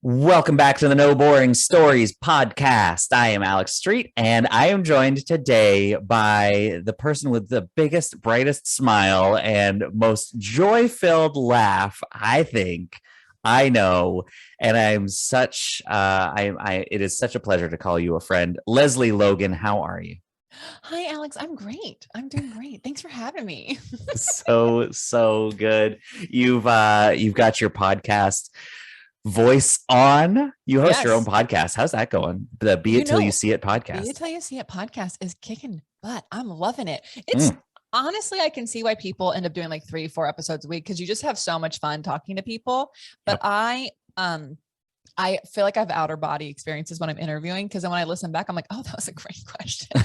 Welcome back to the No Boring Stories podcast. I am Alex Street, and I am joined today by the person with the biggest, brightest smile and most joy-filled laugh, I think I know. And I'm such, it is such a pleasure to call you a friend. Lesley Logan, how are you? Hi, Alex. I'm great. I'm doing great. Thanks for having me. So good. You've got your podcast Voice On. You host your own Yes. podcast. How's that going? The Be It Till You See It Be It podcast. Till You See It podcast is kicking butt. I'm loving it. Mm. Honestly, I can see why people end up doing like 3-4 episodes a week because you just have so much fun talking to people. But Yep. I feel like I have outer body experiences when I'm interviewing because then when I listen back, I'm like, oh, that was a great question.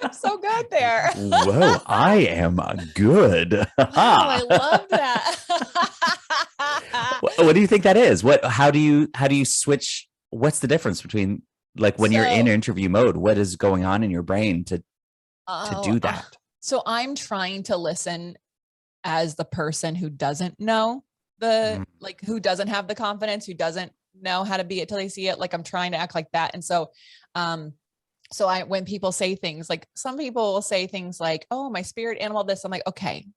I'm so good there. Whoa, I am good. Wow, I love that. What do you think that is? How do you switch? What's the difference between like when you're in interview mode? What is going on in your brain to do that? So I'm trying to listen as the person who doesn't know who doesn't have the confidence, who doesn't know how to be it till they see it. Like I'm trying to act like that. And so, when people say things like, some people will say things like, oh, my spirit animal, this, I'm like, okay,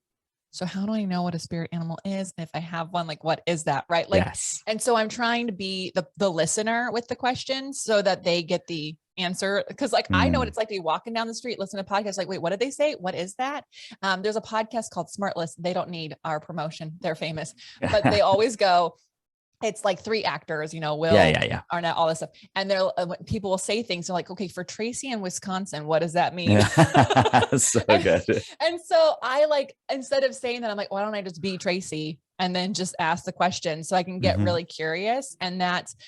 so how do I know what a spirit animal is? And if I have one, like, what is that? Right. Like, Yes. And so I'm trying to be the listener with the questions so that they get the answer. Cause like, I know what it's like to be walking down the street, listen to podcasts like, wait, what did they say? What is that? There's a podcast called Smart List. They don't need our promotion. They're famous, but they always go, it's like 3 actors, Will, Arnett, all this stuff. And people will say things. They're like, okay, for Tracy in Wisconsin, what does that mean? So good. And so instead of saying that, I'm like, why don't I just be Tracy and then just ask the question so I can get really curious. And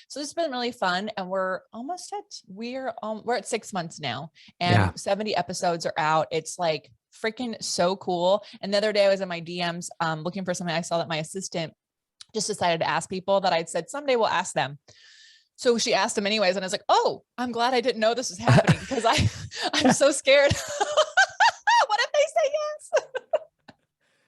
so it's been really fun. And we're at 6 months now and 70 episodes are out. It's like freaking so cool. And the other day I was in my DMs looking for something. I saw that my assistant just decided to ask people that I'd said someday we'll ask them. So she asked them anyways. And I was like, oh, I'm glad I didn't know this was happening because I'm so scared. What if they say yes?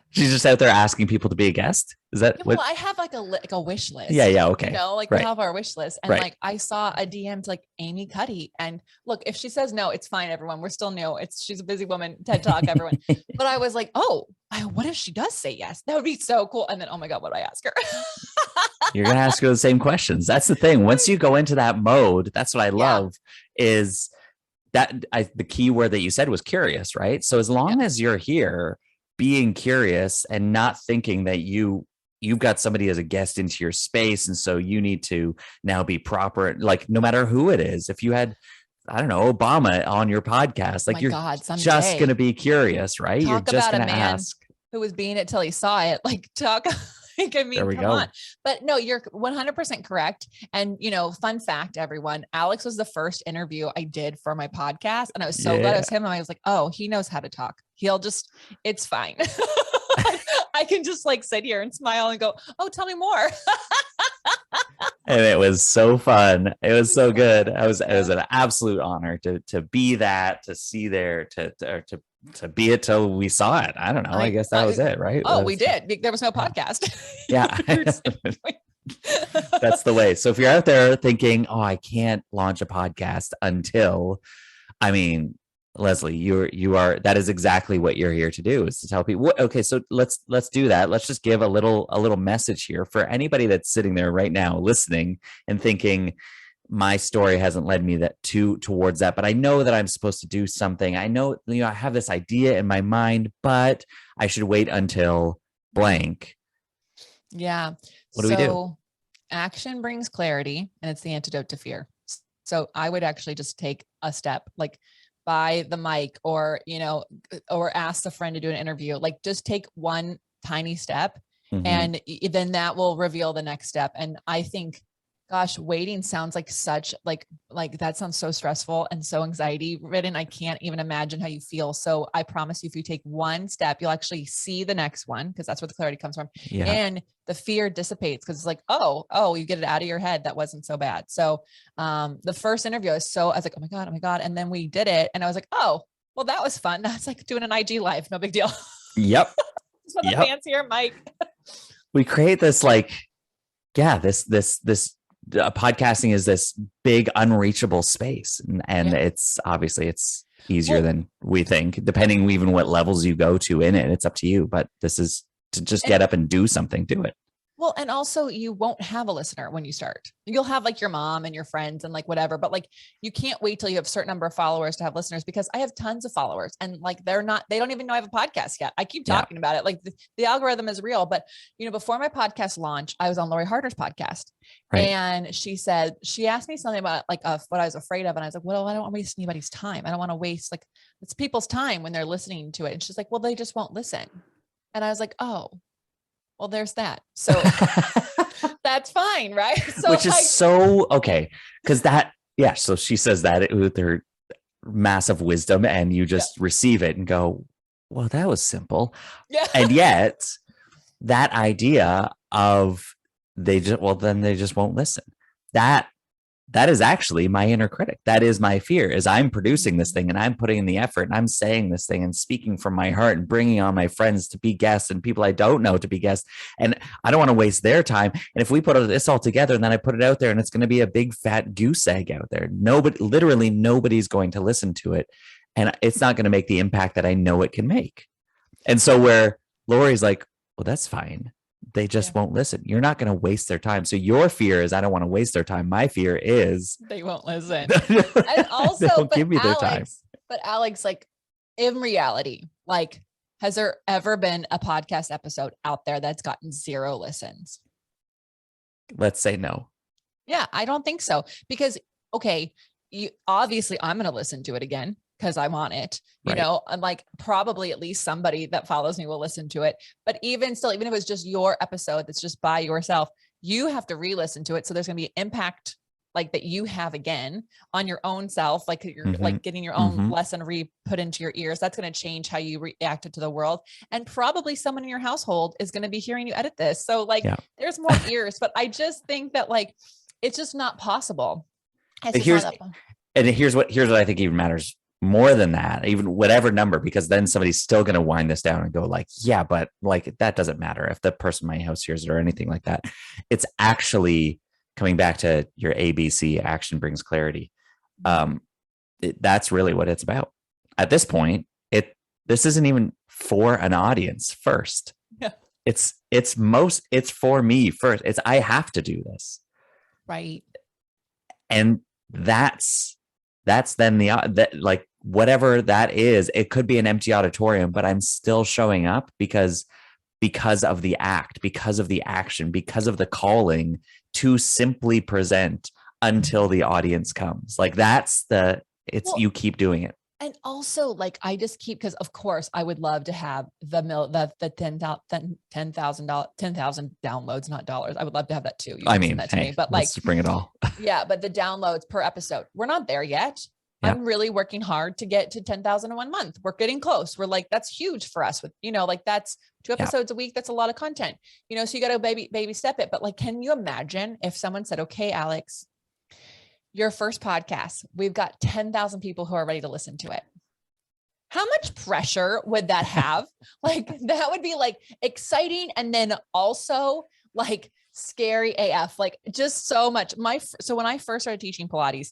She's just out there asking people to be a guest. Is that what? I have like a wish list. Yeah. Okay. We have our wish list. And like, I saw a DM to like Amy Cuddy. And look, if she says no, it's fine, everyone. We're still new. She's a busy woman, TED Talk, everyone. But I was like, oh, what if she does say yes? That would be so cool. And then, oh my God, what do I ask her? You're going to ask her the same questions. That's the thing. Once you go into that mode, that's what I love is that the key word that you said was curious, right? So as long as you're here being curious and not thinking that you've got somebody as a guest into your space. And so you need to now be proper, like no matter who it is, if you had, I don't know, Obama on your podcast, like just going to be curious, right? You're just going to ask. Who was being it till he saw it. Like talk. I mean, come on. But no, you're 100% correct. And, fun fact, everyone, Alex was the first interview I did for my podcast. And I was so glad it was him. And I was like, oh, he knows how to talk. It's fine. I can just like sit here and smile and go, oh, tell me more. And it was so fun. It was so good. It was an absolute honor to be that, to see there, to be it till we saw it. I don't know. I guess that was it, right? Oh, we did. There was no podcast. Yeah. That's the way. So if you're out there thinking, oh, I can't launch a podcast until, Lesley, that is exactly what you're here to do, is to tell people, okay, so let's do that. Let's just give a little message here for anybody that's sitting there right now listening and thinking, my story hasn't led me towards that, but I know that I'm supposed to do something. I know, I have this idea in my mind, but I should wait until blank. Yeah. What do we do? Action brings clarity, and it's the antidote to fear. So I would actually just take a step, like buy the mic or ask a friend to do an interview, like just take one tiny step and then that will reveal the next step. And I think, gosh, waiting sounds like such like that sounds so stressful and so anxiety ridden. I can't even imagine how you feel. So I promise you, if you take one step, you'll actually see the next one, because that's where the clarity comes from. Yeah. And the fear dissipates, because it's like, oh, you get it out of your head. That wasn't so bad. So the first interview I was like, oh my God. And then we did it. And I was like, oh, well, that was fun. That's like doing an IG live. No big deal. Yep. Just with a fancier mic. We create this like yeah, this podcasting is this big unreachable space, and Yeah. it's obviously it's easier Well, than we think, depending even what levels you go to in it. It's up to you, but this is to just and get up and do something, do it. Well, and also you won't have a listener when you start. You'll have like your mom and your friends and like whatever, but like you can't wait till you have a certain number of followers to have listeners, because I have tons of followers and like they don't even know I have a podcast yet. I keep Yeah, talking about it. Like the algorithm is real. But before my podcast launch, I was on Lori Harder's podcast, right. and she asked me something about like what I was afraid of. And I was like, well, I don't want to waste anybody's time. I don't want to waste, like, it's people's time when they're listening to it. And she's like, well, they just won't listen. And I was like, oh, well, there's that. So that's fine, right? So Which is like, so okay, because yeah. So she says that with her massive wisdom, and you yeah, just receive it and go, well, that was simple. yeah, And yet that idea of then they just won't listen. That that is actually my inner critic. That is my fear, is I'm producing this thing and I'm putting in the effort and I'm saying this thing and speaking from my heart and bringing on my friends to be guests and people I don't know to be guests. And I don't want to waste their time. And if we put this all together and then I put it out there and it's going to be a big fat goose egg out there, literally nobody's going to listen to it. And it's not going to make the impact that I know it can make. And so where Lori's like, well, that's fine. They just yeah, won't listen. You're not going to waste their time. So your fear is I don't want to waste their time. My fear is they won't listen. And they also, won't give me their time. But Alex, like, in reality, like, has there ever been a podcast episode out there that's gotten 0 listens? Let's say no. Yeah, I don't think so. Because, okay, obviously I'm going to listen to it again because I'm on it, Right. and like probably at least somebody that follows me will listen to it. But even still, even if it was just your episode that's just by yourself, you have to re-listen to it. So there's going to be impact like that you have again on your own self, like you're like getting your own lesson put into your ears. That's going to change how you react to the world. And probably someone in your household is going to be hearing you edit this. So like there's more ears, but I just think that like, it's just not possible. Here's what I think even matters more than that, even whatever number, because then somebody's still going to wind this down and go like, yeah, but like, that doesn't matter if the person in my house hears it or anything like that. It's actually coming back to your ABC, action brings clarity. That's really what it's about. At this point, this isn't even for an audience first. Yeah. It's for me first. I have to do this. Right. And that's then like whatever that is, it could be an empty auditorium, but I'm still showing up because of the act, because of the action, because of the calling to simply present until the audience comes. Like you keep doing it. And also, like, I just keep, because of course I would love to have the 10,000 downloads, not dollars. I would love to have that too. I mean, that to me, but like, bring it all. Yeah, but the downloads per episode, we're not there yet. Yeah. I'm really working hard to get to 10,000 in 1 month. We're getting close. We're like, that's huge for us with, like that's 2 episodes a week. That's a lot of content, so you got to baby step it. But like, can you imagine if someone said, okay, Alex, your first podcast, we've got 10,000 people who are ready to listen to it. How much pressure would that have? Like, that would be like exciting. And then also like scary AF, like just so much. So when I first started teaching Pilates,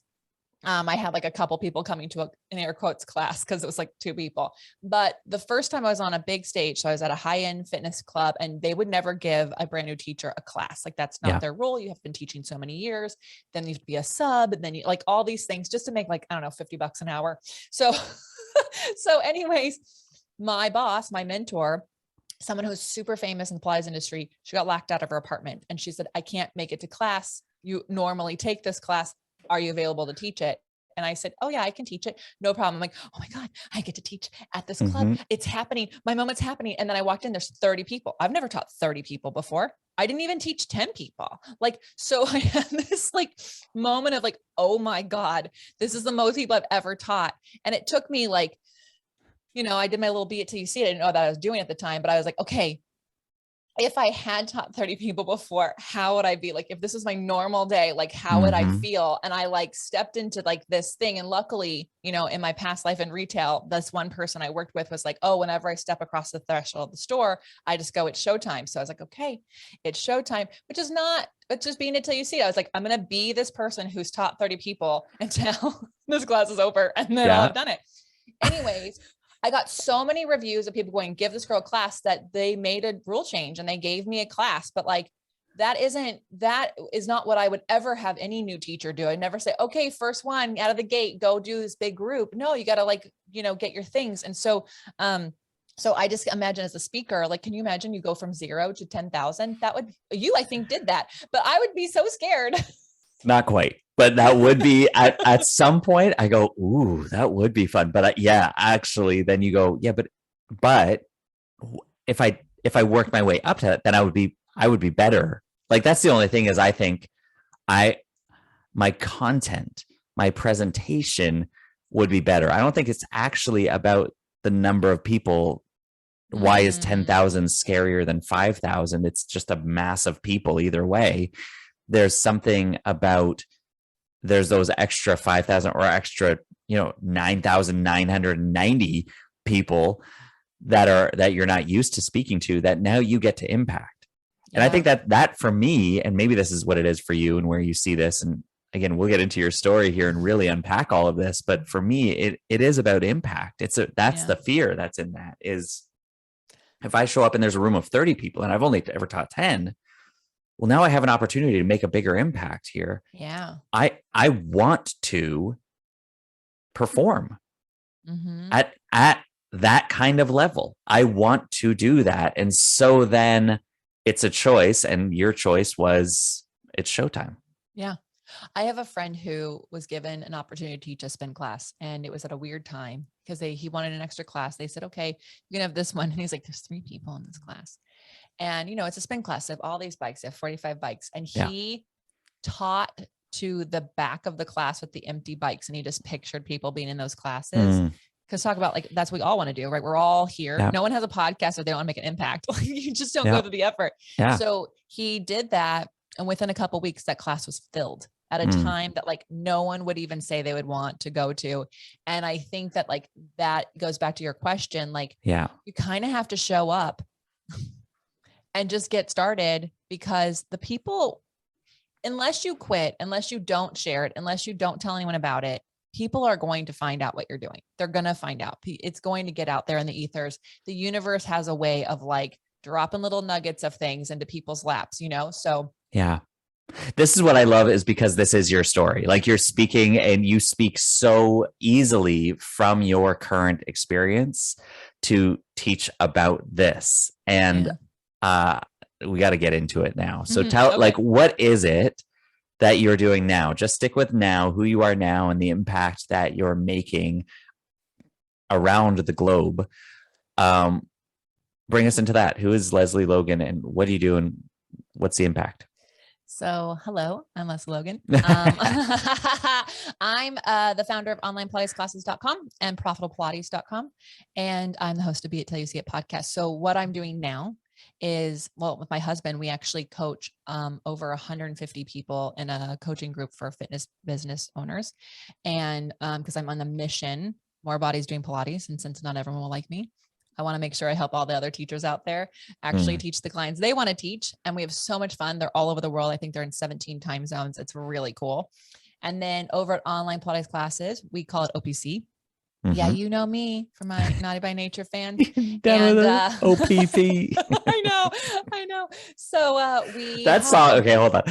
I had like a couple people coming to an air quotes class because it was like 2 people. But the first time I was on a big stage, so I was at a high-end fitness club, and they would never give a brand new teacher a class. Like that's not their role. You have been teaching so many years, then you have to be a sub, and then you like all these things just to make like, I don't know, $50 an hour. So, so anyways, my boss, my mentor, someone who's super famous in the Pilates industry, she got locked out of her apartment and she said, I can't make it to class. You normally take this class. Are you available to teach it? And I said, oh yeah, I can teach it. No problem. I'm like, oh my God, I get to teach at this club. It's happening. My moment's happening. And then I walked in, there's 30 people. I've never taught 30 people before. I didn't even teach 10 people. Like, so I had this like moment of like, oh my God, this is the most people I've ever taught. And it took me like, I did my little be it till you see it. I didn't know that I was doing at the time, but I was like, okay, if I had taught 30 people before, how would I be? Like, if this was my normal day, like, how would I Mm-hmm. feel? And I like stepped into like this thing. And luckily, you know, in my past life in retail, this one person I worked with was like, oh, whenever I step across the threshold of the store, I just go, it's showtime. So I was like, okay, it's showtime, which is not, but just being it till you see it. I was like, I'm going to be this person who's taught 30 people until this class is over. And then I'll Yeah. have done it. Anyways, I got so many reviews of people going, give this girl a class, that they made a rule change and they gave me a class. But like, that is not what I would ever have any new teacher do. I'd never say, okay, first one out of the gate, go do this big group. No, you got to like, you know, get your things. And so, so I just imagine as a speaker, like, can you imagine you go from 0 to 10,000? That would, you, I think, did that, but I would be so scared. Not quite, but that would be at some point I go, ooh, that would be fun. But yeah, actually then you go, yeah, but if I worked my way up to that, then I would be better. Like, that's the only thing is I think my content, my presentation would be better. I don't think it's actually about the number of people. Why is 10,000 scarier than 5,000? It's just a mass of people either way. There's something about, there's those extra 5,000 or extra, 9,990 people that you're not used to speaking to, that now you get to impact. Yeah. And I think that for me, and maybe this is what it is for you and where you see this. And again, we'll get into your story here and really unpack all of this. But for me, it is about impact. That's the fear that's in that, is if I show up and there's a room of 30 people and I've only ever taught 10, well, now I have an opportunity to make a bigger impact here. Yeah. I want to perform at that kind of level. I want to do that. And so then it's a choice, and your choice was, it's showtime. Yeah. I have a friend who was given an opportunity to teach a spin class, and it was at a weird time because he wanted an extra class. They said, okay, you can have this one. And he's like, there's 3 people in this class. And, it's a spin class. They have all these bikes. They have 45 bikes. And he taught to the back of the class with the empty bikes. And he just pictured people being in those classes. Because talk about, like, that's what we all want to do, right? We're all here. Yeah. No one has a podcast if they want to make an impact. Like, you just don't go through the effort. Yeah. So he did that. And within a couple of weeks, that class was filled at a time that like no one would even say they would want to go to. And I think that like, that goes back to your question. Like, you kind of have to show up and just get started, because the people, unless you quit, unless you don't share it, unless you don't tell anyone about it, people are going to find out what you're doing. They're going to find out. It's going to get out there in the ethers. The universe has a way of like dropping little nuggets of things into people's laps, So yeah. This is what I love, is because this is your story. Like, you're speaking and you speak so easily from your current experience to teach about this. And we got to get into it now. So like, what is it that you're doing now? Just stick with now, who you are now, and the impact that you're making around the globe. Bring us into that. Who is Lesley Logan, and what do you do, and what's the impact? So, hello, I'm Lesley Logan. I'm the founder of onlinepilatesclasses.com and profitablepilates.com. And I'm the host of Be It Till You See It podcast. So what I'm doing now is, well, with my husband, we actually coach over 150 people in a coaching group for fitness business owners. And because I'm on the mission, more bodies doing Pilates. And since not everyone will like me, I want to make sure I help all the other teachers out there actually teach the clients they want to teach. And we have so much fun. They're all over the world. I think they're in 17 time zones. It's really cool. And then over at Online Pilates Classes, we call it OPC. Yeah, you know me from my Naughty by Nature fans. And OPP. I know. So we song. Okay, hold on.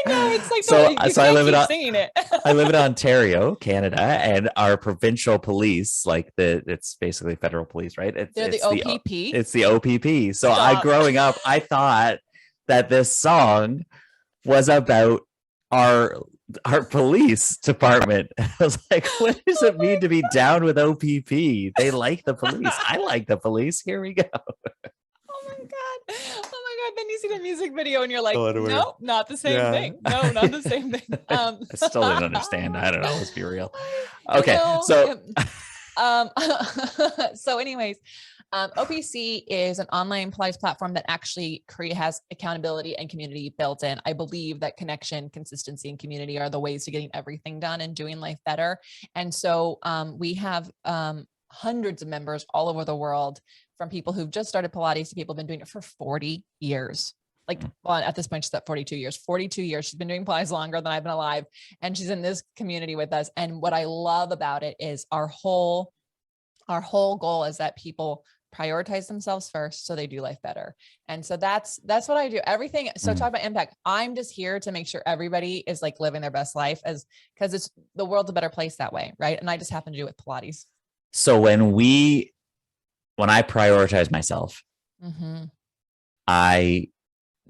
I know, it's like, so I live in singing it. I live in Ontario, Canada, and our provincial police, like it's basically federal police, right? They're the OPP. It's the OPP. So growing up, I thought that this song was about our police department. I was like, what does it mean to be down with OPP? They like the police. I like the police. Here we go. Oh my God. Then you see the music video and you're like, no, not the same thing. No, not the same thing. I still didn't understand. I don't know. Let's be real. Okay. So, so anyways, OPC is an online Pilates platform that actually has accountability and community built in. I believe that connection, consistency, and community are the ways to getting everything done and doing life better. And so we have hundreds of members all over the world, from people who've just started Pilates to people who've been doing it for 40 years. Like, well, at this point, she's at 42 years. She's been doing Pilates longer than I've been alive. And she's in this community with us. And what I love about it is our whole goal is that people prioritize themselves first so they do life better. And so that's what I do. Everything. So talk about impact. I'm just here to make sure everybody is like living their best life, because the world's a better place that way. Right. And I just happen to do it with Pilates. So when I prioritize myself, I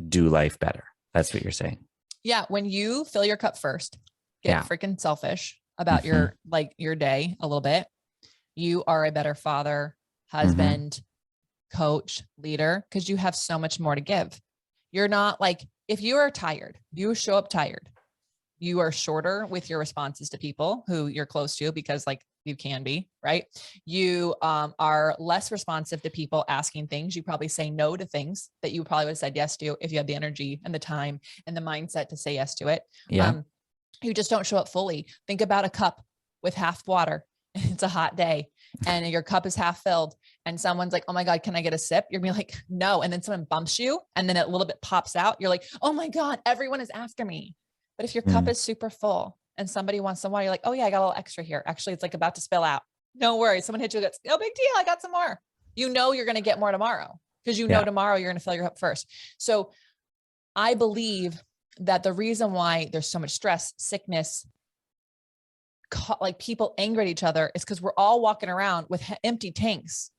do life better. That's what you're saying. Yeah. When you fill your cup first, get freaking selfish about your day a little bit. You are a better father, husband, coach, leader, because you have so much more to give. You're not like, if you are tired, you show up tired, you are shorter with your responses to people who you're close to, because like you can be, right? You are less responsive to people asking things. You probably say no to things that you probably would have said yes to if you had the energy and the time and the mindset to say yes to it. Yeah. You just don't show up fully. Think about a cup with half water. It's a hot day and your cup is half filled and someone's like, oh my God, can I get a sip? You're gonna be like, no. And then someone bumps you and then a little bit pops out. You're like, oh my God, everyone is after me. But if your cup is super full and somebody wants some water, you're like, oh yeah, I got a little extra here. Actually, it's like about to spill out. No worries. Someone hit you. That's no big deal. I got some more. You know, you're going to get more tomorrow because you know tomorrow you're going to fill your cup first. So I believe that the reason why there's so much stress, sickness, like people angry at each other is because we're all walking around with empty tanks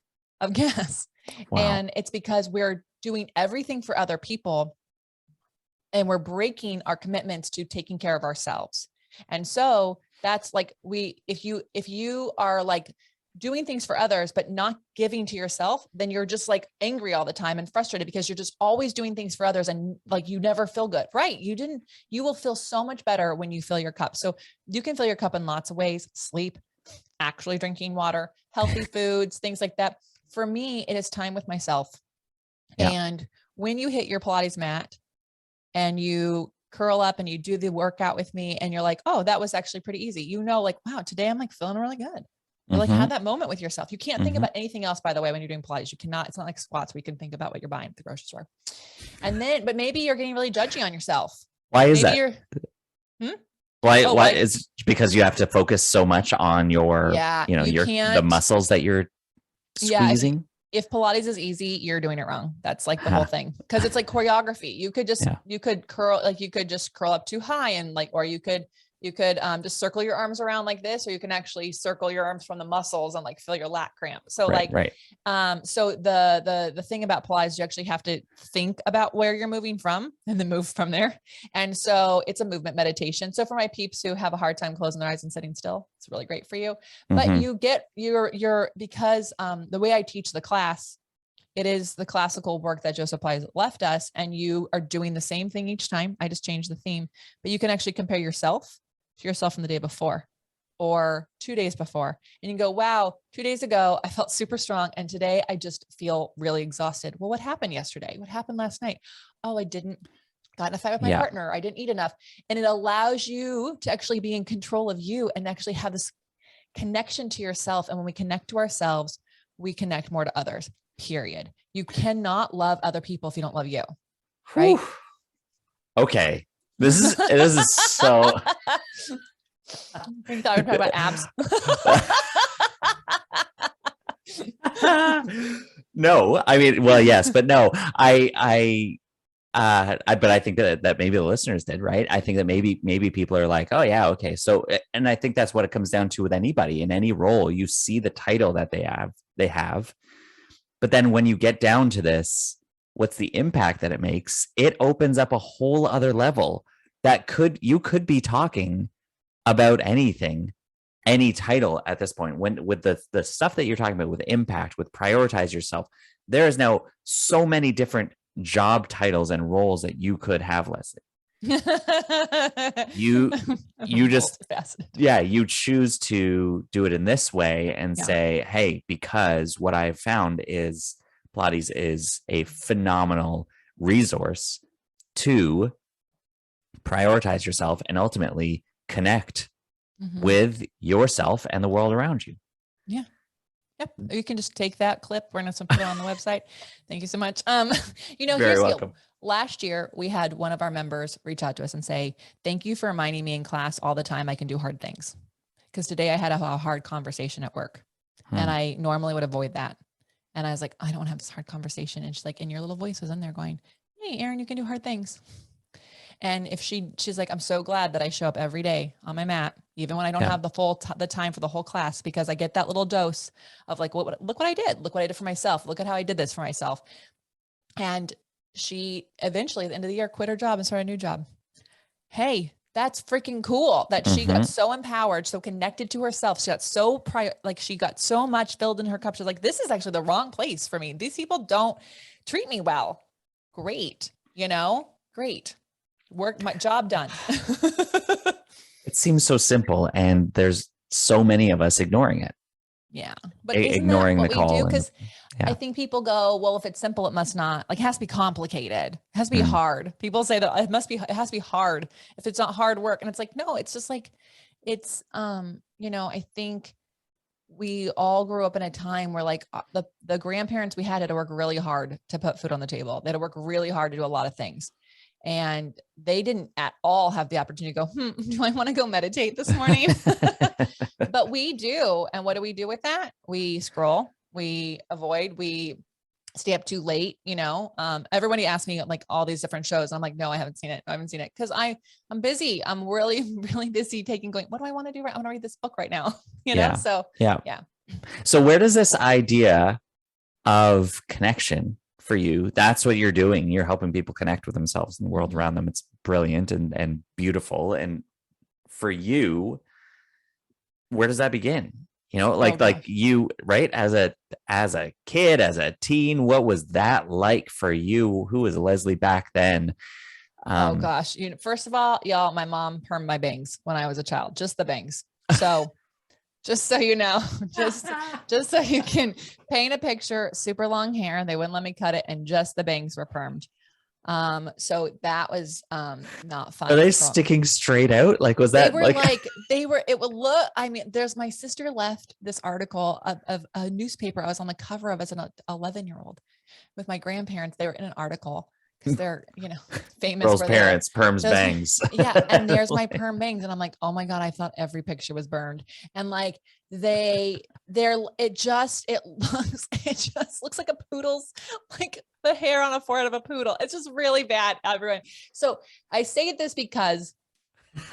of gas. Wow. And it's because we're doing everything for other people and we're breaking our commitments to taking care of ourselves. And so that's like, if you are like doing things for others, but not giving to yourself, then you're just like angry all the time and frustrated because you're just always doing things for others. And like, you never feel good, right? You will feel so much better when you fill your cup. So you can fill your cup in lots of ways: sleep, actually drinking water, healthy foods, things like that. For me, it is time with myself. Yeah. And when you hit your Pilates mat and you curl up and you do the workout with me and you're like, oh, that was actually pretty easy. You know, like, wow, today I'm like feeling really good. Or like have that moment with yourself. You can't think about anything else, by the way, when you're doing Pilates. You cannot, it's not like squats where you can think about what you're buying at the grocery store. And then, but maybe you're getting really judgy on yourself. Why is that? Why is because you have to focus so much on your, the muscles that you're squeezing? Yeah, if Pilates is easy, you're doing it wrong. That's like the whole thing. Cause it's like choreography. You could just, you could just curl up too high and like, or you could just circle your arms around like this, or you can actually circle your arms from the muscles and like feel your lat cramp. So so the thing about Pilates, you actually have to think about where you're moving from and then move from there. And so it's a movement meditation. So for my peeps who have a hard time closing their eyes and sitting still, it's really great for you. But you get because the way I teach the class, it is the classical work that Joseph Pilates left us. And you are doing the same thing each time. I just changed the theme, but you can actually compare yourself to yourself from the day before or 2 days before. And you go, wow, 2 days ago, I felt super strong. And today I just feel really exhausted. Well, what happened yesterday? What happened last night? Oh, I got in a fight with my partner. I didn't eat enough. And it allows you to actually be in control of you and actually have this connection to yourself. And when we connect to ourselves, we connect more to others, period. You cannot love other people if you don't love you. Right? Whew. Okay. This is so. We thought we were talking about abs. No, I mean, well, yes, but no, but I think that maybe the listeners did, right? I think that maybe people are like, oh yeah, okay. So, and I think that's what it comes down to with anybody in any role. You see the title that they have, but then when you get down to this, what's the impact that it makes? It opens up a whole other level that you could be talking about anything, any title at this point. When with the stuff that you're talking about with impact, with prioritize yourself, there is now so many different job titles and roles that you could have, Lesley. You just, multifaceted. yeah, you choose to do it in this way and say, hey, because what I've found is Pilates is a phenomenal resource to prioritize yourself and ultimately connect with yourself and the world around you. Yeah. Yep. You can just take that clip. We're going to put it on the website. Thank you so much. Very welcome. Last year we had one of our members reach out to us and say, thank you for reminding me in class all the time I can do hard things. Because today I had a hard conversation at work and I normally would avoid that. And I was like, I don't want to have this hard conversation. And she's like, and your little voice was in there going, hey, Erin, you can do hard things. And if she's like, I'm so glad that I show up every day on my mat, even when I don't have the time for the whole class, because I get that little dose of like, look what I did. Look what I did for myself. Look at how I did this for myself. And she eventually at the end of the year quit her job and started a new job. Hey, that's freaking cool that she got so empowered, so connected to herself. She got so she got so much filled in her cup. She's like, this is actually the wrong place for me. These people don't treat me well. Great. Great. Work, my job done. It seems so simple, and there's so many of us ignoring it. Yeah. But ignoring the call. Because I think people go, well, if it's simple, it must not, like, it has to be complicated. It has to be hard. People say that it has to be hard if it's not hard work. And it's like, no, it's just like, it's, I think we all grew up in a time where like the grandparents we had to work really hard to put food on the table. They had to work really hard to do a lot of things. And they didn't at all have the opportunity to go, do I want to go meditate this morning? But we do. And what do we do with that? We scroll, we avoid, we stay up too late. Everybody asks me like all these different shows. I'm like, no, I haven't seen it. Cause I'm busy. I'm really, really busy going, what do I want to do? I want to read this book right now. So yeah. So where does this idea of connection for you? That's what you're doing. You're helping people connect with themselves and the world around them. It's brilliant and beautiful. And for you, where does that begin? Like you, right? As a kid, as a teen, what was that like for you? Who was Lesley back then? Oh gosh. First of all, y'all, my mom permed my bangs when I was a child, just the bangs. So just so you know, just so you can paint a picture, super long hair. They wouldn't let me cut it, and just the bangs were permed. So that was not fun. Are they sticking straight out? Like, was that it would look, there's my sister left this article of a newspaper I was on the cover of as an 11-year-old with my grandparents. They were in an article because they're, famous. Girls' parents, perms, bangs. Yeah. And there's my perm bangs. And I'm like, oh my God, I thought every picture was burned. And like it just looks like a poodle's, like the hair on the forehead of a poodle. It's just really bad, everyone. So I say this because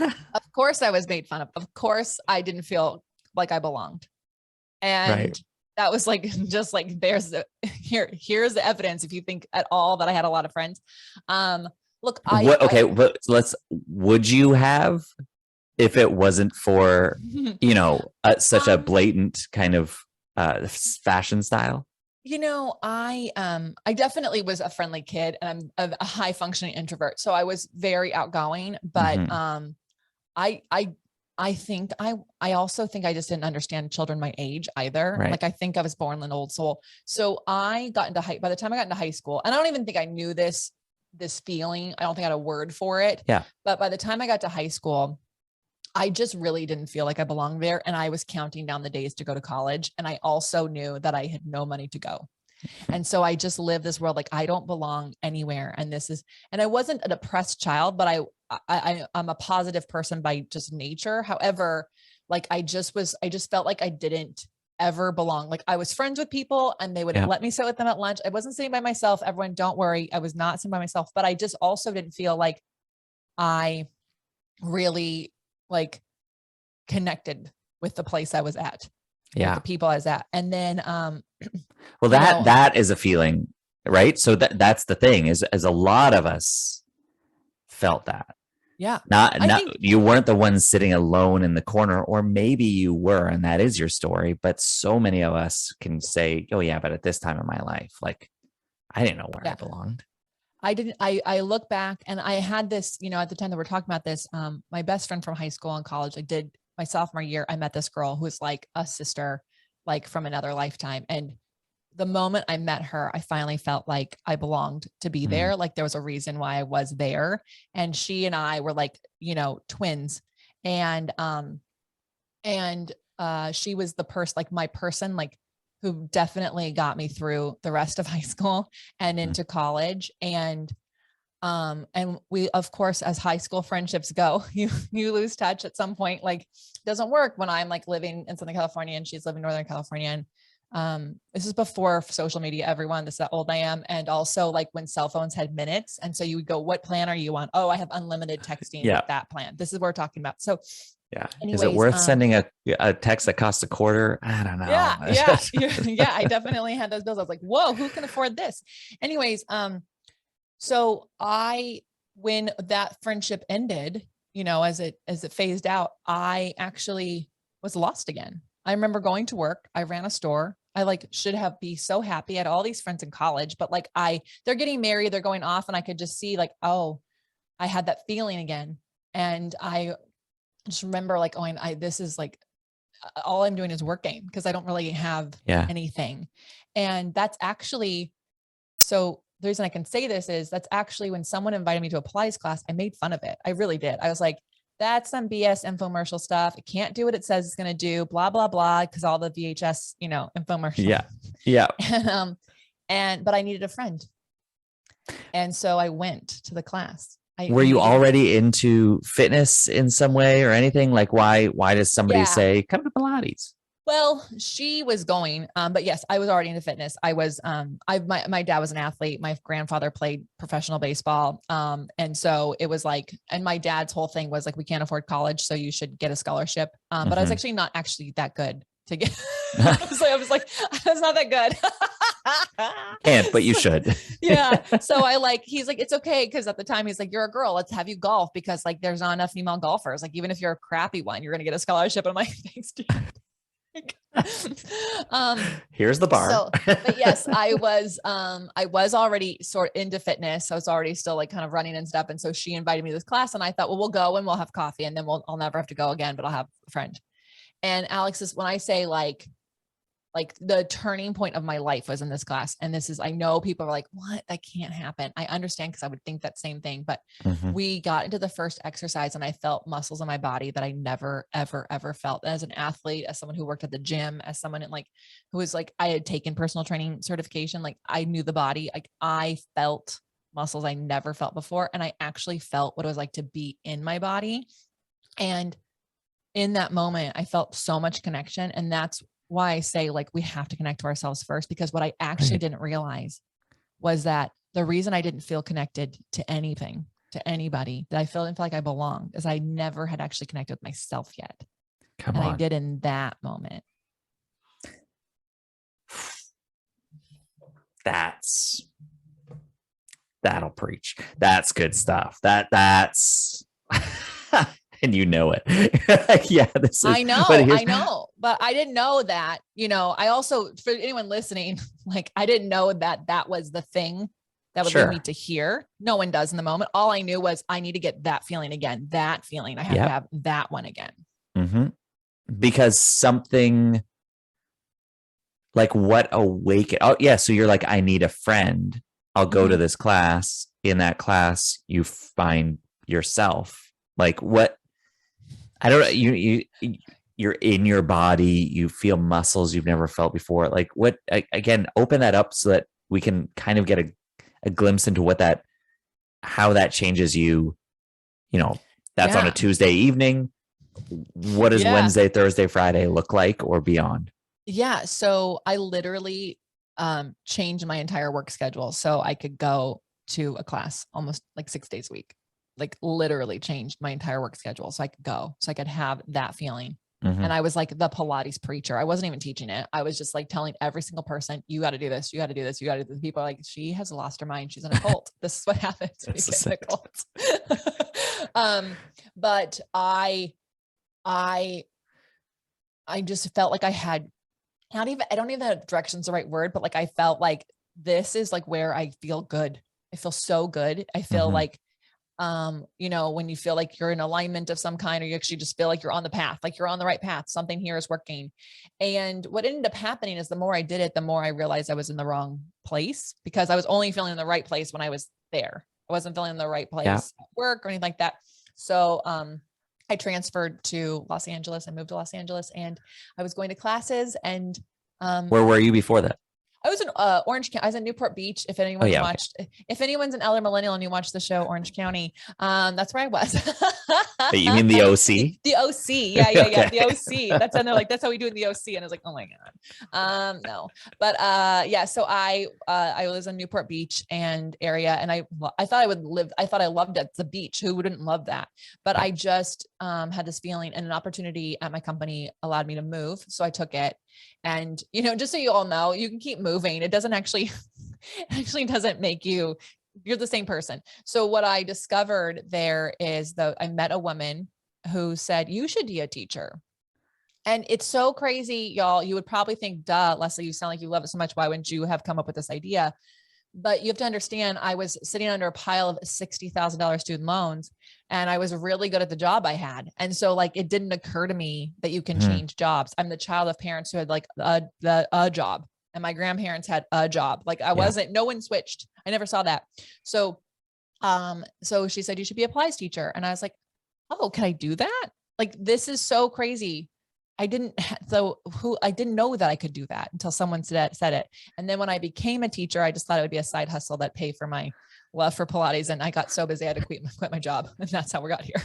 of course I was made fun of. Of course I didn't feel like I belonged. And that was like, just like, here's the evidence. If you think at all that I had a lot of friends, look, would you have, if it wasn't for, such a blatant kind of fashion style? I definitely was a friendly kid, and I'm a high functioning introvert. So I was very outgoing, but, I also think I just didn't understand children my age either. Right. Like, I think I was born an old soul. So by the time I got into high school, and I don't even think I knew this feeling. I don't think I had a word for it. Yeah. But by the time I got to high school, I just really didn't feel like I belonged there. And I was counting down the days to go to college. And I also knew that I had no money to go. And so I just lived this world like I don't belong anywhere. And I wasn't a depressed child, but I'm a positive person by just nature. However, like I just felt like I didn't ever belong. Like I was friends with people and they would let me sit with them at lunch. I wasn't sitting by myself. Everyone, don't worry. I was not sitting by myself, but I just also didn't feel like I really like connected with the place I was at. With the people I was at. And then, well, that is a feeling, right? So that's the thing is a lot of us felt that. Yeah. You weren't the ones sitting alone in the corner, or maybe you were, and that is your story. But so many of us can say, oh yeah, but at this time in my life, like I didn't know where I belonged. I look back and I had this, at the time that we're talking about this, my best friend from high school and college, I did my sophomore year, I met this girl who was like a sister, like from another lifetime. And the moment I met her, I finally felt like I belonged to be Mm. there. Like there was a reason why I was there. And she and I were like, twins. And, she was the person, like my person, like who definitely got me through the rest of high school and into college. And we, of course, as high school friendships go, you lose touch at some point. Like it doesn't work when I'm like living in Southern California and she's living in Northern California. And this is before social media, everyone. This is how old I am. And also like when cell phones had minutes. And so you would go, what plan are you on? Oh, I have unlimited texting Yeah. with that plan. This is what we're talking about. So Yeah. anyways, Is it worth sending a text that costs a quarter? I don't know. Yeah. Yeah. I definitely had those bills. I was like, whoa, who can afford this? Anyways, so when that friendship ended, as it phased out, I actually was lost again. I remember going to work. I ran a store. I like should have be so happy. I had all these friends in college, but like they're getting married, they're going off, and I could just see like, oh, I had that feeling again. And I just remember like going, this is like all I'm doing is working because I don't really have anything. And that's actually, so the reason I can say this is that's actually when someone invited me to a Pilates class, I made fun of it. I really did. I was like, that's some BS infomercial stuff. It can't do what it says it's going to do, blah, blah, blah. Cause all the VHS, infomercial. Yeah. Yeah. But I needed a friend. And so I went to the class. Were you already into fitness in some way or anything? Like why does somebody say, come to Pilates? Well, she was going, but yes, I was already into fitness. I was, my dad was an athlete. My grandfather played professional baseball. And so it was like, and my dad's whole thing was like, we can't afford college, so you should get a scholarship. But I was actually not actually that good to get. I was like, I was not that good. Can't, but you should. Yeah. So he's like, it's okay. Cause at the time he's like, you're a girl, let's have you golf because like, there's not enough female golfers. Like, even if you're a crappy one, you're going to get a scholarship. And I'm like, thanks, dude. Here's the bar. So, but yes, I was already sort of into fitness. So I was already still like kind of running and stuff. And so she invited me to this class and I thought, well, we'll go and we'll have coffee and then I'll never have to go again, but I'll have a friend. And Alex is, when I say like the turning point of my life was in this class. And this is, I know people are like, what? That can't happen. I understand. Cause I would think that same thing, but we got into the first exercise and I felt muscles in my body that I never, ever, ever felt as an athlete, as someone who worked at the gym, as someone who was like, I had taken personal training certification. Like I knew the body, like I felt muscles I never felt before. And I actually felt what it was like to be in my body. And in that moment, I felt so much connection. And that's why I say like, we have to connect to ourselves first, because what I actually didn't realize was that the reason I didn't feel connected to anything, to anybody, that I didn't feel like I belonged, is I never had actually connected with myself yet. Come on. I did in that moment. That'll preach. That's good stuff. That's and you know it. Yeah, I know, but I didn't know that, I also, for anyone listening, like I didn't know that was the thing that would lead me to here. No one does in the moment. All I knew was I need to get that feeling again, that feeling. I have to have that one again. Because something like what awaken. Oh yeah. So you're like, I need a friend. I'll go to this class. In that class, you find yourself. Like what? I don't know. You're in your body. You feel muscles you've never felt before. Like what? Again, open that up so that we can kind of get a glimpse into how that changes you. That's on a Tuesday evening. What does Wednesday, Thursday, Friday look like or beyond? Yeah. So I literally changed my entire work schedule so I could go to a class almost like 6 days a week. Like literally changed my entire work schedule so I could go, so I could have that feeling. And I was like the Pilates preacher. I wasn't even teaching it. I was just like telling every single person, you got to do this. You got to do this. You got to do this. People are like, she has lost her mind. She's in a cult. This is what happens when you get in a cult. But I just felt like I had I don't even know if direction's the right word, but like, I felt like this is like where I feel good. I feel so good. I feel like, you know, when you feel like you're in alignment of some kind, or you actually just feel like you're on the path, like you're on the right path, something here is working. And what ended up happening is the more I did it, the more I realized I was in the wrong place, because I was only feeling in the right place when I was there. I wasn't feeling in the right Yeah. place at work or anything like that. So, I transferred to Los Angeles. I moved to Los Angeles, and I was going to classes, and, Where were you before that? I was in Orange County. I was in Newport Beach. If Oh anyone's yeah. Okay. watched, if anyone's an elder millennial and you watch the show Orange County, that's where I was. You mean the OC? The OC. Yeah, yeah, yeah. Okay. The OC. That's and they're like, that's how we do it in the OC. And I was like, oh my God. No. But yeah, so I was in Newport Beach and area, and I thought I would live, I thought I loved it. The beach. Who wouldn't love that? But I just had this feeling, and an opportunity at my company allowed me to move. So I took it. And, you know, just so you all know, you can keep moving. It doesn't actually, it actually doesn't make you, you're the same person. So what I discovered there is I met a woman who said, you should be a teacher. And it's so crazy, y'all. You would probably think, duh, Lesley, you sound like you love it so much. Why wouldn't you have come up with this idea? But you have to understand, I was sitting under a pile of $60,000 student loans, and I was really good at the job I had. And so like, it didn't occur to me that you can change jobs. I'm the child of parents who had like a job, and my grandparents had a job. Like I wasn't, no one switched. I never saw that. So, so she said, you should be a Pilates teacher. And I was like, oh, can I do that? Like, this is so crazy. I didn't know that I could do that until someone said it. And then when I became a teacher, I just thought it would be a side hustle that paid for my love for Pilates. And I got so busy, I had to quit my job. And that's how we got here.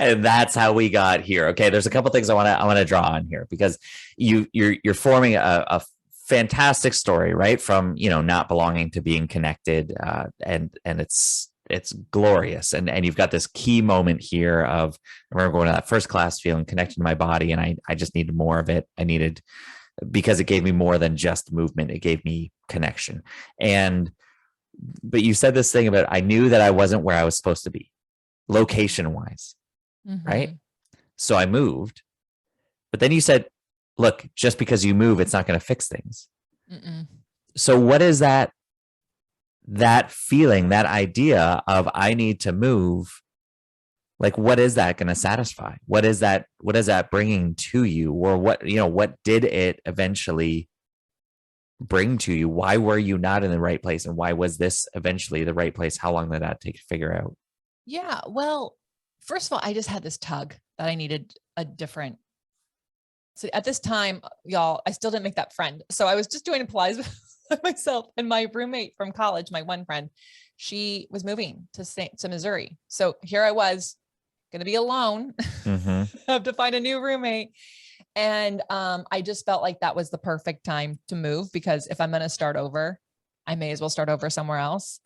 And that's how we got here. Okay. There's a couple things I want to draw on here, because you're forming a fantastic story, right? From, you know, not belonging to being connected. And it's glorious. And you've got this key moment here of, I remember going to that first class feeling connected to my body, and I just needed more of it. Because it gave me more than just movement. It gave me connection. But you said this thing about, I knew that I wasn't where I was supposed to be location wise. Right. So I moved, but then you said, look, just because you move, it's not going to fix things. So what is that feeling, that idea of, I need to move? Like, what is that going to satisfy? What is that bringing to you? Or what did it eventually bring to you? Why were you not in the right place? And why was this eventually the right place? How long did that take to figure out? Yeah. Well, first of all, I just had this tug that I needed a different. So at this time, y'all, I still didn't make that friend. So I was just doing Pilates with myself, and my roommate from college, my one friend, she was moving to Missouri. So here I was going to be alone, have to find a new roommate. And I just felt like that was the perfect time to move, because if I'm going to start over, I may as well start over somewhere else.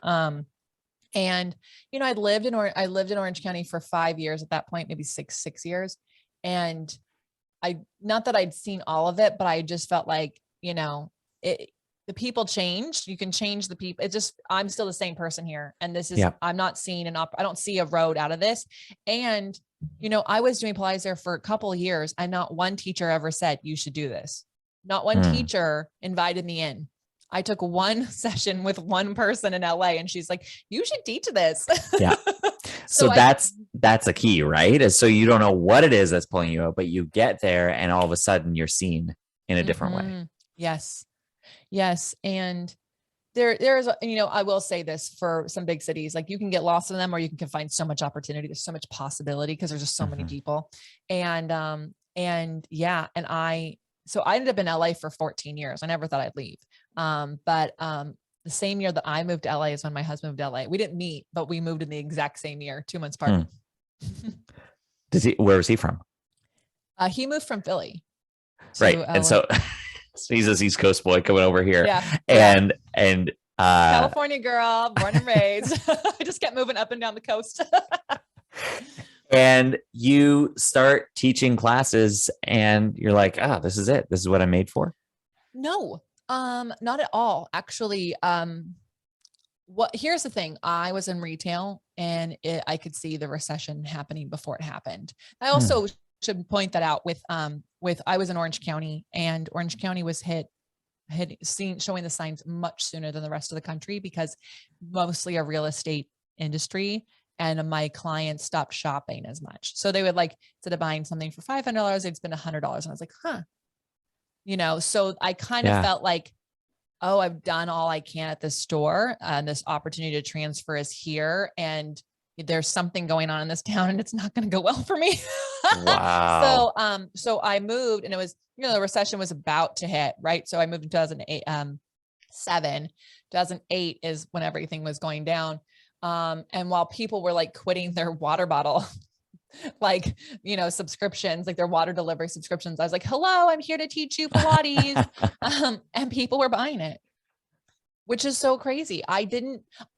And, you know, I lived in Orange County for 5 years at that point, maybe six years. And not that I'd seen all of it, but I just felt like, you know, the people changed. You can change the people. I'm still the same person here. And this is, I'm not seeing I don't see a road out of this. And, you know, I was doing Pilates there for a couple of years, and not one teacher ever said, you should do this. Not one teacher invited me in. I took one session with one person in LA, and she's like, you should teach this. Yeah. So that's a key, right? Is so you don't know what it is that's pulling you out, but you get there, and all of a sudden you're seen in a different way. Yes. Yes. And there's, you know, I will say this, for some big cities, like you can get lost in them, or you can find so much opportunity. There's so much possibility, because there's just so many people. And yeah. And so I ended up in LA for 14 years. I never thought I'd leave. But the same year that I moved to LA is when my husband moved to LA. We didn't meet, but we moved in the exact same year, 2 months apart. Where was he from? He moved from Philly. Right. And so he's this East Coast boy coming over here. Yeah. And California girl, born and raised. I just kept moving up and down the coast. And you start teaching classes, and you're like, this is it. This is what I'm made for. No, not at all. Actually, here's the thing. I was in retail, and I could see the recession happening before it happened. I also should point that out with I was in Orange County, and Orange County was hit had seen showing the signs much sooner than the rest of the country, because mostly a real estate industry, and my clients stopped shopping as much. So they would like, instead of buying something for $500, they'd spend $100. And I was like, so I kind of felt like, oh, I've done all I can at this store, and this opportunity to transfer is here. And there's something going on in this town, and it's not going to go well for me. Wow. So I moved, and it was, the recession was about to hit, right? So I moved in 2008, 2008 is when everything was going down. And while people were like quitting their water bottle, like, subscriptions, like their water delivery subscriptions, I was like, hello, I'm here to teach you Pilates. And people were buying it, which is so crazy.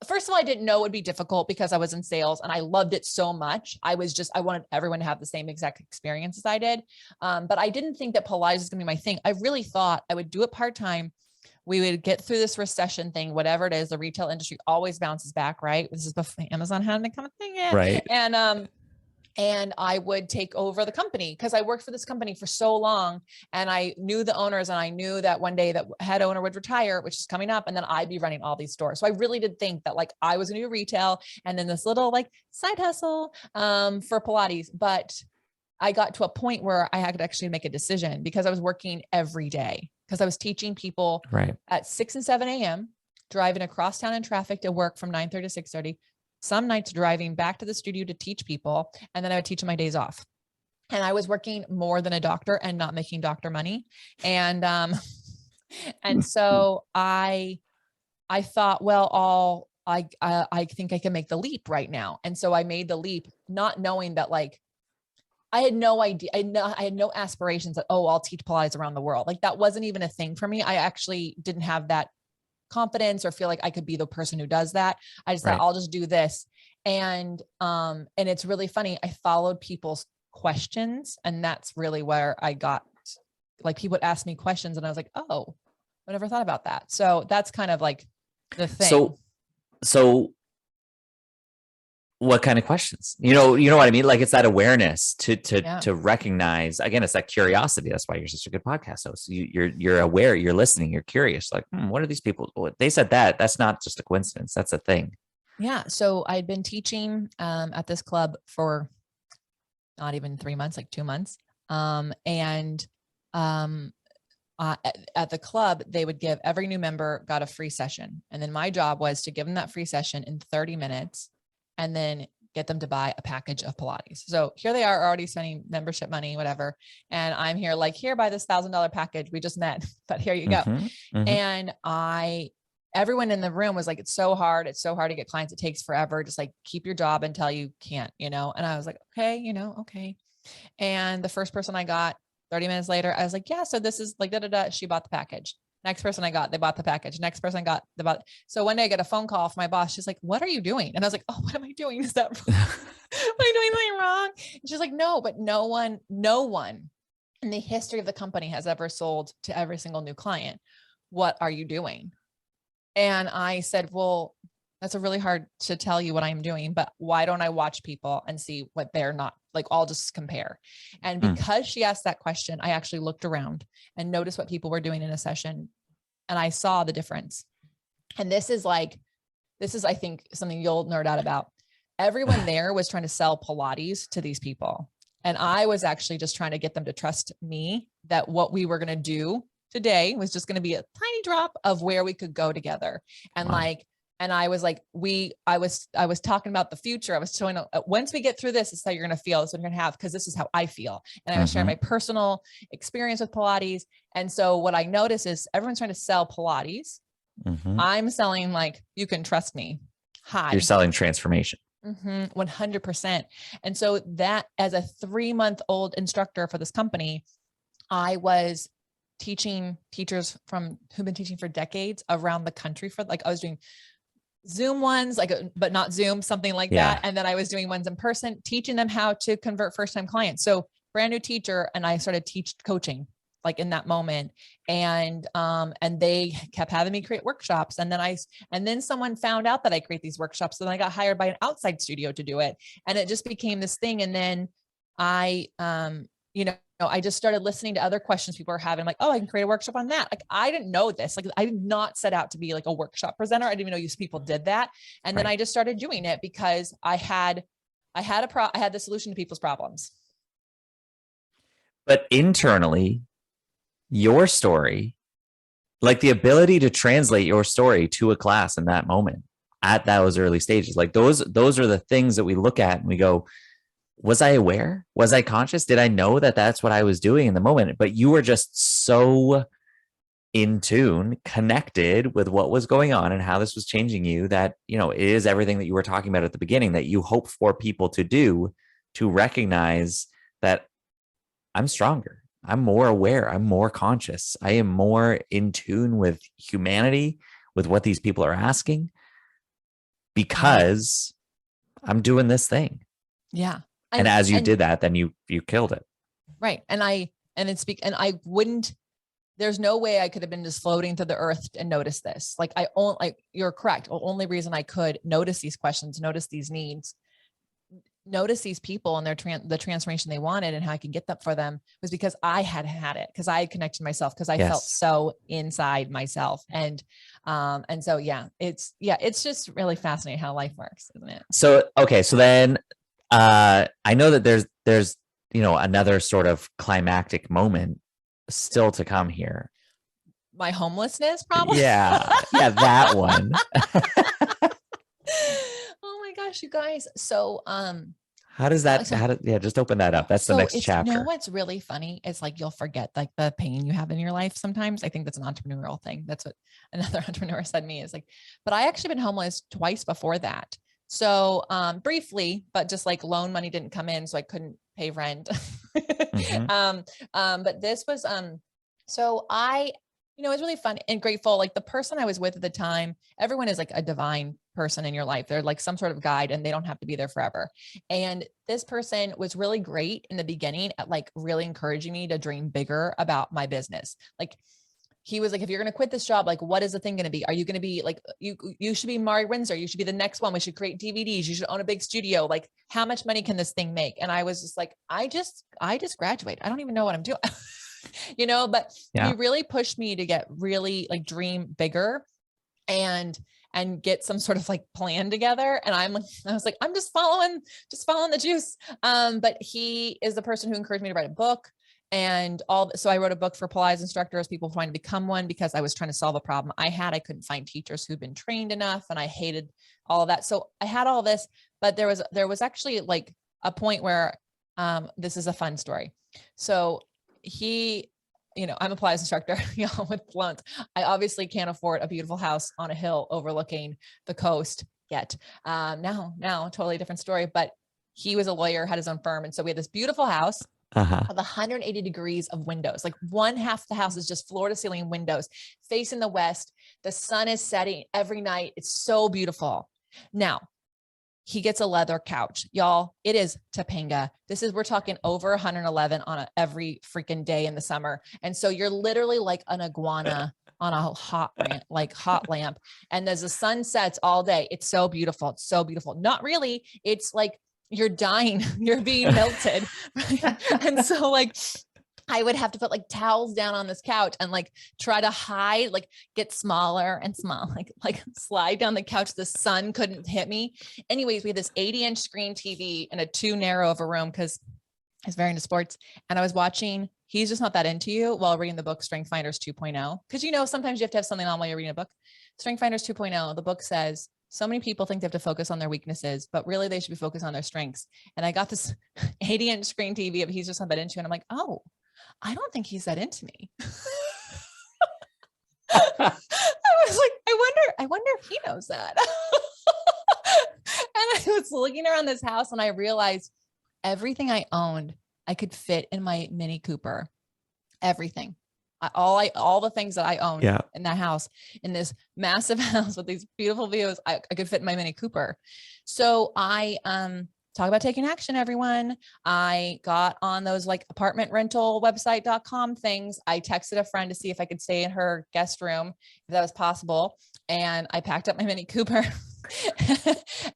First of all, I didn't know it would be difficult because I was in sales and I loved it so much. I wanted everyone to have the same exact experience as I did. But I didn't think that Pilates was gonna be my thing. I really thought I would do it part-time. We would get through this recession thing, whatever it is. The retail industry always bounces back, right? This is before Amazon hadn't become a thing yet. Right. And I would take over the company, because I worked for this company for so long, and I knew the owners, and I knew that one day that head owner would retire, which is coming up, and then I'd be running all these stores. So I really did think that like I was going to do retail and then this little like side hustle for Pilates. But I got to a point where I had to actually make a decision, because I was working every day, because I was teaching people at 6 and 7 a.m., driving across town in traffic to work from 9:30 to 6:30. Some nights driving back to the studio to teach people. And then I would teach on my days off. And I was working more than a doctor and not making doctor money. And, and so I thought, well, I think I can make the leap right now. And so I made the leap, not knowing that, like, I had no idea. I had no aspirations that, oh, I'll teach Pilates around the world. Like that wasn't even a thing for me. I actually didn't have that confidence or feel like I could be the person who does that. I just thought I'll just do this. And it's really funny. I followed people's questions, and that's really where I got, like, people would ask me questions and I was like, oh, I never thought about that. So that's kind of like the thing. So what kind of questions? You know what I mean? Like, it's that awareness to recognize, again, it's that curiosity. That's why you're such a good podcast host. You're aware, you're listening, you're curious. Like, what are these people? They said that. That's not just a coincidence. That's a thing. Yeah. So I'd been teaching at this club for not even 3 months, like 2 months. At the club, they would give every new member got a free session. And then my job was to give them that free session in 30 minutes and then get them to buy a package of Pilates. So here they are already spending membership money, whatever. And I'm here like, here, buy this $1,000 package. We just met, but here you go. And everyone in the room was like, it's so hard. It's so hard to get clients. It takes forever. Just like keep your job until you can't, And I was like, okay, okay. And the first person I got 30 minutes later, I was like, yeah, so this is like, she bought the package. Next person I got, they bought the package. Next person I got, they bought. So one day I get a phone call from my boss. She's like, what are you doing? And I was like, oh, what am I doing? Is that, am I doing something wrong? And she's like, no, but no one in the history of the company has ever sold to every single new client. What are you doing? And I said, well, that's a really hard to tell you what I'm doing, but why don't I watch people and see what they're not, like, I'll just compare. And because she asked that question, I actually looked around and noticed what people were doing in a session, and I saw the difference. And this is, I think, something you'll nerd out about. Everyone there was trying to sell Pilates to these people. And I was actually just trying to get them to trust me that what we were going to do today was just going to be a tiny drop of where we could go together. And and I was like, I was talking about the future. I was showing, once we get through this, this is how you're going to feel. This is what you're going to have, because this is how I feel. And I was sharing my personal experience with Pilates. And so what I noticed is everyone's trying to sell Pilates. I'm selling, like, you can trust me. Hi. You're selling transformation. 100%. And so that, as a 3-month-old instructor for this company, I was teaching teachers who've been teaching for decades around the country I was doing Zoom ones, but not Zoom, something like that. And then I was doing ones in person, teaching them how to convert first-time clients. So brand new teacher. And I started coaching like in that moment. And they kept having me create workshops. And then someone found out that I create these workshops. And I got hired by an outside studio to do it. And it just became this thing. And then I, I just started listening to other questions people are having. Like, oh, I can create a workshop on that. Like, I didn't know this. Like, I did not set out to be like a workshop presenter. I didn't even know people did that. And then I just started doing it because I had the solution to people's problems. But internally, your story, like the ability to translate your story to a class in that moment at those early stages, like those are the things that we look at and we go, was I aware? Was I conscious? Did I know that that's what I was doing in the moment? But you were just so in tune, connected with what was going on and how this was changing you, that, you know, it is everything that you were talking about at the beginning that you hope for people to do, to recognize that I'm stronger. I'm more aware. I'm more conscious. I am more in tune with humanity, with what these people are asking, because I'm doing this thing. Yeah. And as you did that, then you killed it. Right. And I wouldn't, there's no way I could have been just floating through the earth and notice this. Like you're correct. The only reason I could notice these questions, notice these needs, notice these people and the transformation they wanted and how I could get that for them was because I had it, because I had connected myself, because I felt so inside myself. And so, it's just really fascinating how life works, isn't it? So, okay. So then, I know that there's, you know, another sort of climactic moment still to come here. My homelessness problem. Yeah. That one. Oh my gosh, you guys. So, how does that, just open that up. That's the next chapter. You know, what's really funny is like, you'll forget like the pain you have in your life. Sometimes I think that's an entrepreneurial thing. That's what another entrepreneur said to me, is like, but I actually been homeless twice before that. So, briefly, but just like loan money didn't come in, so I couldn't pay rent. But this was, so it was really fun and grateful. Like the person I was with at the time, everyone is like a divine person in your life. They're like some sort of guide and they don't have to be there forever. And this person was really great in the beginning at like really encouraging me to dream bigger about my business. Like he was like, if you're going to quit this job, like, what is the thing going to be? Are you going to be like, you should be Mari Windsor. You should be the next one. We should create DVDs. You should own a big studio. Like, how much money can this thing make? And I was just like, I just graduated. I don't even know what I'm doing. But he really pushed me to get really like dream bigger and get some sort of like plan together. And I was like, I'm just following the juice. But he is the person who encouraged me to write a book and so I wrote a book for Pilates instructors, people trying to become one, because I was trying to solve a problem I had. I couldn't find teachers who'd been trained enough and I hated all of that. So I had all this, but there was actually like a point where, this is a fun story. So I'm a Pilates instructor, with loans. I obviously can't afford a beautiful house on a hill overlooking the coast yet. Now, totally different story, but he was a lawyer, had his own firm. And so we had this beautiful house with 180 degrees of windows. Like one half the house is just floor to ceiling windows facing the west. The sun is setting every night. It's so beautiful. Now, he gets a leather couch, y'all. It is Topanga. We're talking over 111 on every freaking day in the summer. And so you're literally like an iguana on a hot lamp. And as the sun sets all day, it's so beautiful. It's so beautiful. Not really. It's like you're dying. You're being melted. And so like, I would have to put like towels down on this couch and like try to hide, like get smaller and small, like slide down the couch. The sun couldn't hit me. Anyways, we had this 80-inch screen TV in a too narrow of a room because I was very into sports. And I was watching He's Just Not That Into You while reading the book Strength Finders 2.0. Because, sometimes you have to have something on while you're reading a book. Strength Finders 2.0, the book says, so many people think they have to focus on their weaknesses, but really they should be focused on their strengths. And I got this 80-inch screen TV of He's Just Not That Into You. And I'm like, oh, I don't think he's that into me. I was like, I wonder if he knows that. And I was looking around this house and I realized everything I owned, I could fit in my Mini Cooper. Everything. All the things that I own in that house, in this massive house with these beautiful views, I could fit in my Mini Cooper. So I, talk about taking action, everyone. I got on those like apartment rental website.com things. I texted a friend to see if I could stay in her guest room, if that was possible. And I packed up my Mini Cooper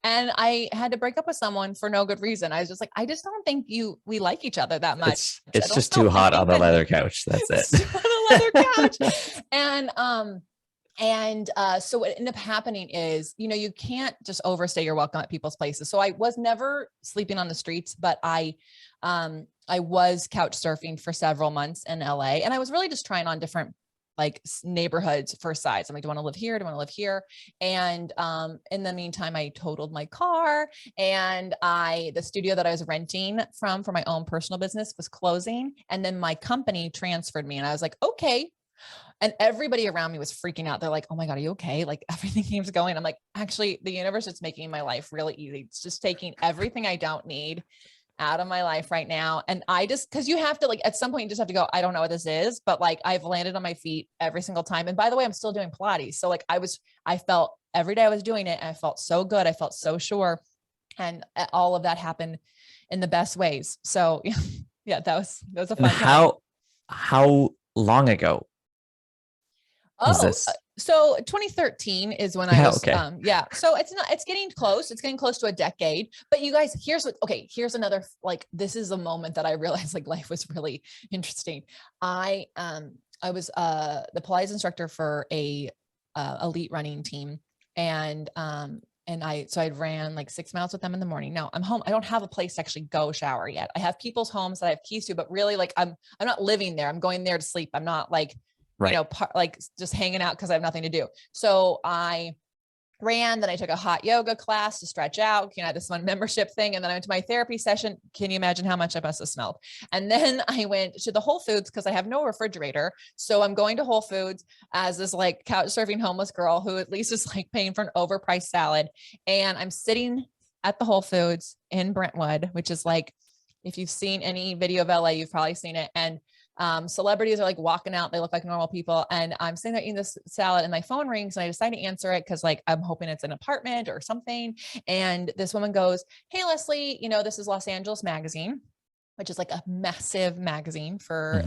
And I had to break up with someone for no good reason. I was just like, I just don't think we like each other that much. It's just too hot on the leather couch. That's it. It's on the leather couch. So what ended up happening is, you can't just overstay your welcome at people's places. So I was never sleeping on the streets, but I was couch surfing for several months in LA, and I was really just trying on different like neighborhoods for size. I'm like, do I want to live here? Do I want to live here? And in the meantime, I totaled my car, and the studio that I was renting from for my own personal business was closing. And then my company transferred me, and I was like, okay. And everybody around me was freaking out. They're like, oh my God, are you okay? Like everything keeps going. I'm like, actually, the universe is making my life really easy. It's just taking everything I don't need out of my life right now. And cause you have to, like, at some point you just have to go, I don't know what this is, but like, I've landed on my feet every single time. And by the way, I'm still doing Pilates. So like I felt every day I was doing it, and I felt so good. I felt so sure. And all of that happened in the best ways. So yeah, that was a fun time. How long ago was this? So 2013 is when I was, so it's getting close. It's getting close to a decade, but you guys, here's another, like, this is a moment that I realized like life was really interesting. I was, the Pilates instructor for a, elite running team. And I ran like 6 miles with them in the morning. Now I'm home. I don't have a place to actually go shower yet. I have people's homes that I have keys to, but really like, I'm not living there. I'm going there to sleep. I'm not like, like just hanging out because I have nothing to do. So I ran, then I took a hot yoga class to stretch out, this one membership thing. And then I went to my therapy session. Can you imagine how much I must have smelled? And then I went to the Whole Foods because I have no refrigerator. So I'm going to Whole Foods as this like couch surfing homeless girl who at least is like paying for an overpriced salad. And I'm sitting at the Whole Foods in Brentwood, which is like, if you've seen any video of LA, you've probably seen it. And celebrities are like walking out. They look like normal people. And I'm sitting there eating this salad, and my phone rings, and I decide to answer it because like, I'm hoping it's an apartment or something. And this woman goes, hey, Lesley, this is Los Angeles Magazine, which is like a massive magazine for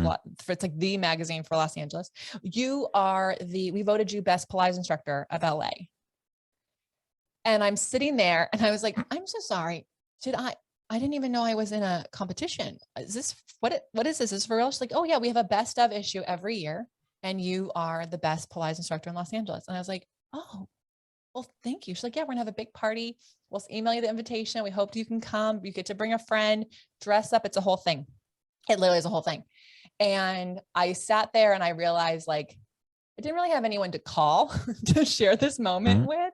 it's like the magazine for Los Angeles. We voted you best Pilates instructor of LA. And I'm sitting there, and I was like, I'm so sorry. I didn't even know I was in a competition. Is this, what is this? Is this for real? She's like, oh yeah, we have a best of issue every year, and you are the best Pilates instructor in Los Angeles. And I was like, oh, well, thank you. She's like, yeah, we're gonna have a big party. We'll email you the invitation. We hope you can come. You get to bring a friend, dress up. It's a whole thing. It literally is a whole thing. And I sat there, and I realized like, I didn't really have anyone to call to share this moment with.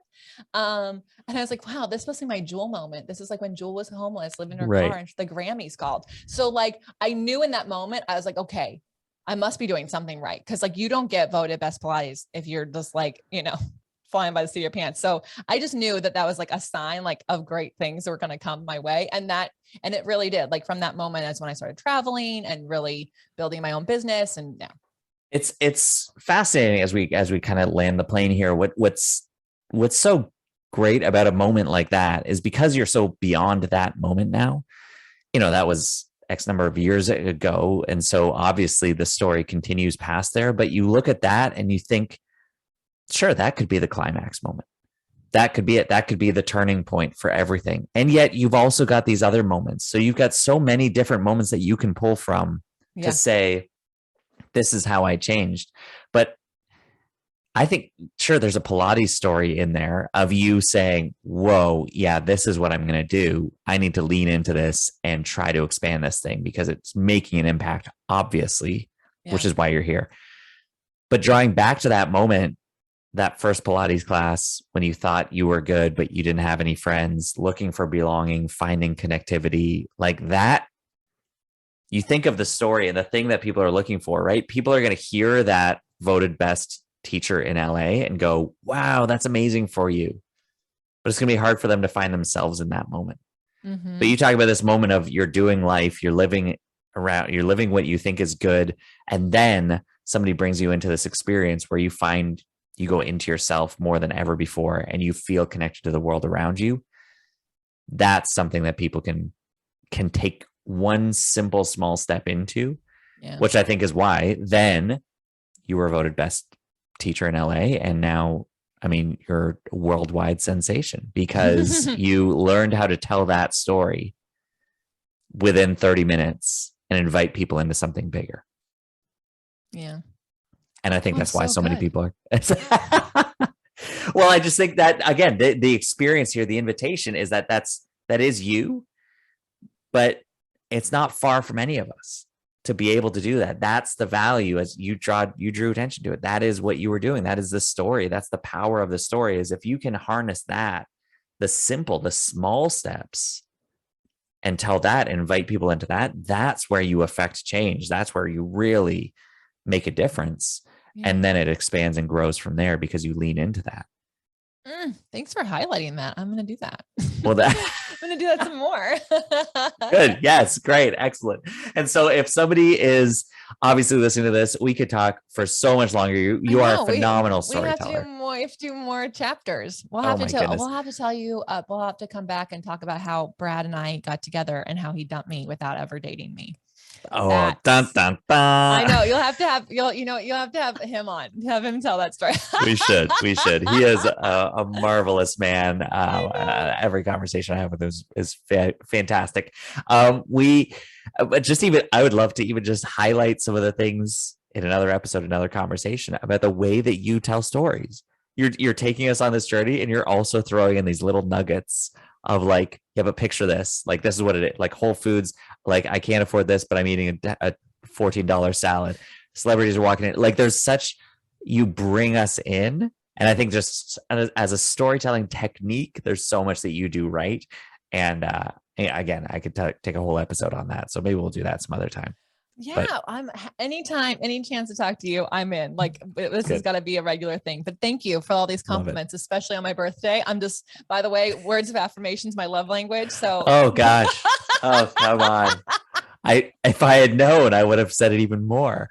And I was like, wow, this must be my Jewel moment. This is like when Jewel was homeless, living in her car, and the Grammys called. So like, I knew in that moment, I was like, okay, I must be doing something right. Cause like, you don't get voted best Pilates if you're just like, flying by the seat of your pants. So I just knew that was like a sign like of great things that were going to come my way. And it really did. Like from that moment, that's when I started traveling and really building my own business. And yeah. It's fascinating as we kind of land the plane here. What's so great about a moment like that is because you're so beyond that moment now. That was X number of years ago, and so obviously the story continues past there. But you look at that and you think, sure, that could be the climax moment. That could be it. That could be the turning point for everything. And yet you've also got these other moments. So you've got so many different moments that you can pull from to say, this is how I changed. But I think, sure, there's a Pilates story in there of you saying, whoa, yeah, this is what I'm going to do. I need to lean into this and try to expand this thing because it's making an impact, obviously, which is why you're here. But drawing back to that moment, that first Pilates class, when you thought you were good, but you didn't have any friends, looking for belonging, finding connectivity like that. You think of the story and the thing that people are looking for, right? People are going to hear that voted best teacher in LA and go, wow, that's amazing for you. But it's going to be hard for them to find themselves in that moment. But you talk about this moment of you're doing life, you're living what you think is good. And then somebody brings you into this experience where you find you go into yourself more than ever before and you feel connected to the world around you. That's something that people can take one simple small step into, which I think is why then you were voted best teacher in LA. And now I mean, you're a worldwide sensation because you learned how to tell that story within 30 minutes and invite people into something bigger. Yeah. And I think that's why so many good. people are. Well, I just think that, again, the experience here, the invitation is that that is you, but it's not far from any of us to be able to do that. That's the value, as you drew attention to it. That is what you were doing. That is the story. That's the power of the story, is if you can harness that, the small steps, and tell that and invite people into that, that's where you affect change. That's where you really make a difference. Yeah. And then it expands and grows from there because you lean into that. Thanks for highlighting that. I'm going to do that. Well, I'm going to do that some more. Good. Yes. Great. Excellent. And so if somebody is obviously listening to this, we could talk for so much longer. You are a phenomenal storyteller. We have to do more chapters. We'll have to tell you, we'll have to come back and talk about how Brad and I got together and how he dumped me without ever dating me. Oh, dun, dun, dun. I know you'll have to have him on, have him tell that story. we should. He is a marvelous man. Every conversation I have with him is fantastic. I would love to even just highlight some of the things in another episode, another conversation about the way that you tell stories. You're taking us on this journey, and you're also throwing in these little nuggets of like, yeah, but picture this, like, this is what it is. Like Whole Foods, like, I can't afford this, but I'm eating a $14 salad. Celebrities are walking in. Like, you bring us in. And I think just as a storytelling technique, there's so much that you do right. And again, I could take a whole episode on that. So maybe we'll do that some other time. Yeah, I'm anytime, any chance to talk to you, I'm in. Like, this has got to be a regular thing. But thank you for all these compliments, especially on my birthday. By the way, words of affirmations, my love language. So, oh gosh, oh come on. If I had known, I would have said it even more.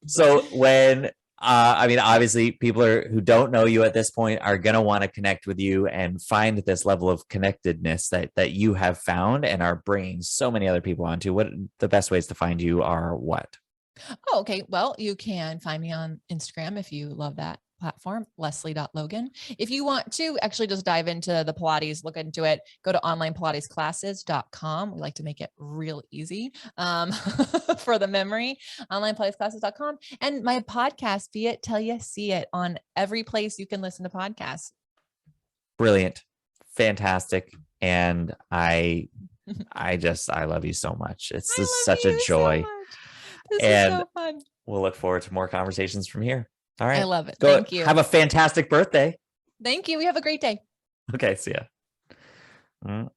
So when obviously people who don't know you at this point are going to want to connect with you and find this level of connectedness that you have found and are bringing so many other people onto. What the best ways to find you are what? Oh, okay. Well, you can find me on Instagram if you love that platform, Lesley.Logan. If you want to actually just dive into the Pilates, look into it, go to onlinepilatesclasses.com. We like to make it real easy for the memory, onlinepilatesclasses.com. And my podcast, Be It Till You See It, on every place you can listen to podcasts. Brilliant. Fantastic. And I love you so much. It's just such a joy. This is so fun. We'll look forward to more conversations from here. All right. I love it. Thank you. Have a fantastic birthday. Thank you. We have a great day. Okay. See ya.